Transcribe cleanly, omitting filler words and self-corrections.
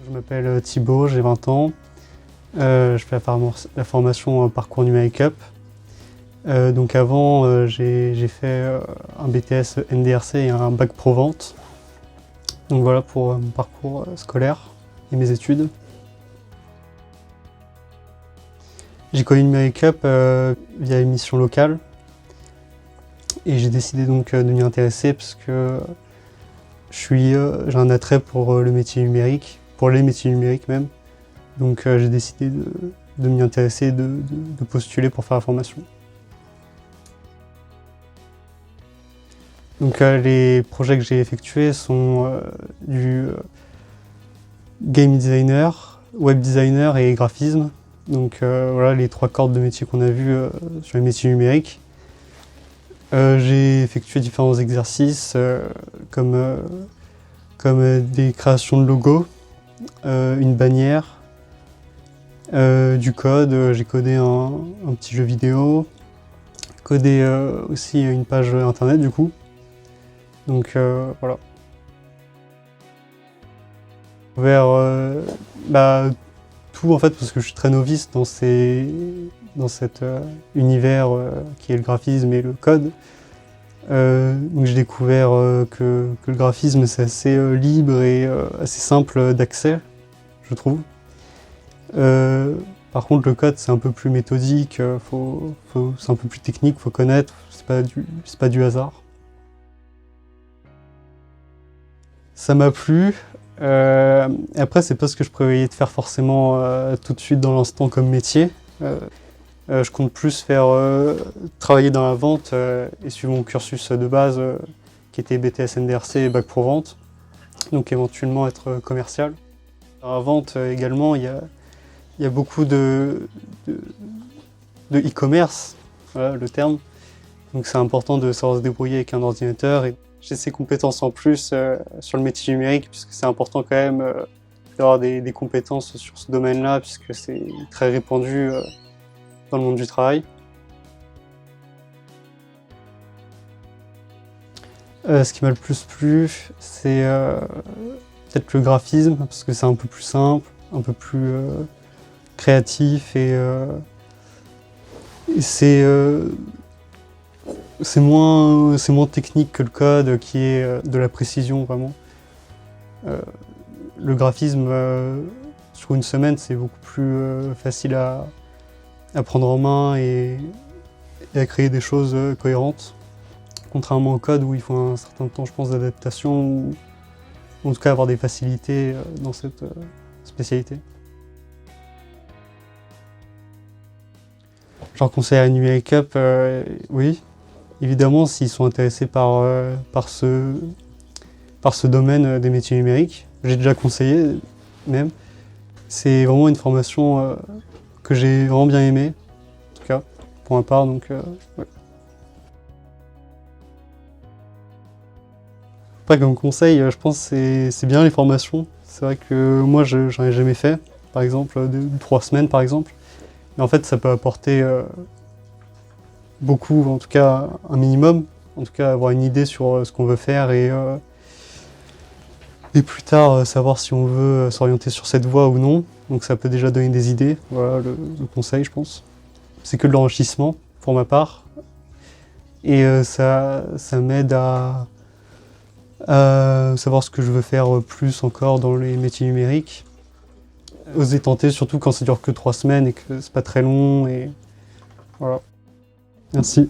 Je m'appelle Thibaut, j'ai 20 ans. Je fais la formation Parcours Numérique Up. Donc avant, j'ai fait un BTS NDRC et un bac pro vente. Donc voilà pour mon parcours scolaire et mes études. J'ai connu Numérique Up via une mission locale. Et j'ai décidé donc de m'y intéresser parce que j'ai un attrait pour le métier numérique, pour les métiers numériques même. Donc j'ai décidé de m'y intéresser et de postuler pour faire la formation. Donc les projets que j'ai effectués sont du game designer, web designer et graphisme. Donc voilà les trois cordes de métier qu'on a vues sur les métiers numériques. J'ai effectué différents exercices comme des créations de logos, une bannière, du code. J'ai codé un petit jeu vidéo, codé aussi une page internet du coup. Donc voilà. Vers tout en fait parce que je suis très novice dans cet univers qui est le graphisme et le code. Donc j'ai découvert que le graphisme c'est assez libre et assez simple d'accès, je trouve. Par contre le code c'est un peu plus méthodique, c'est un peu plus technique, faut connaître, c'est pas du hasard. Ça m'a plu. Après, c'est pas ce que je prévoyais de faire forcément tout de suite dans l'instant comme métier. Je compte plus travailler dans la vente et suivre mon cursus de base qui était BTS NDRC et bac pro vente. Donc éventuellement être commercial. Dans la vente également, il y a beaucoup de e-commerce, voilà le terme. Donc c'est important de savoir se débrouiller avec un ordinateur. Et j'ai ces compétences en plus sur le métier numérique, puisque c'est important quand même d'avoir des compétences sur ce domaine-là, puisque c'est très répandu dans le monde du travail. Ce qui m'a le plus plu, c'est peut-être le graphisme, parce que c'est un peu plus simple, un peu plus créatif et c'est moins technique que le code qui est de la précision vraiment. Le graphisme sur une semaine c'est beaucoup plus facile à prendre en main et à créer des choses cohérentes. Contrairement au code où il faut un certain temps je pense d'adaptation ou en tout cas avoir des facilités dans cette spécialité. Je leur conseillerais Numérique Up, oui. Évidemment, s'ils sont intéressés par ce domaine des métiers numériques, j'ai déjà conseillé même. C'est vraiment une formation que j'ai vraiment bien aimée, en tout cas, pour ma part, donc ouais. Après, comme conseil, je pense que c'est bien les formations. C'est vrai que moi, j'en ai jamais fait, par exemple, 3 semaines par exemple. Mais en fait, ça peut apporter beaucoup, en tout cas un minimum, en tout cas avoir une idée sur ce qu'on veut faire et plus tard savoir si on veut s'orienter sur cette voie ou non. Donc ça peut déjà donner des idées, voilà le conseil je pense. C'est que de l'enrichissement pour ma part et ça m'aide à savoir ce que je veux faire plus encore dans les métiers numériques. Oser tenter, surtout quand ça dure que 3 semaines et que c'est pas très long et voilà. Merci.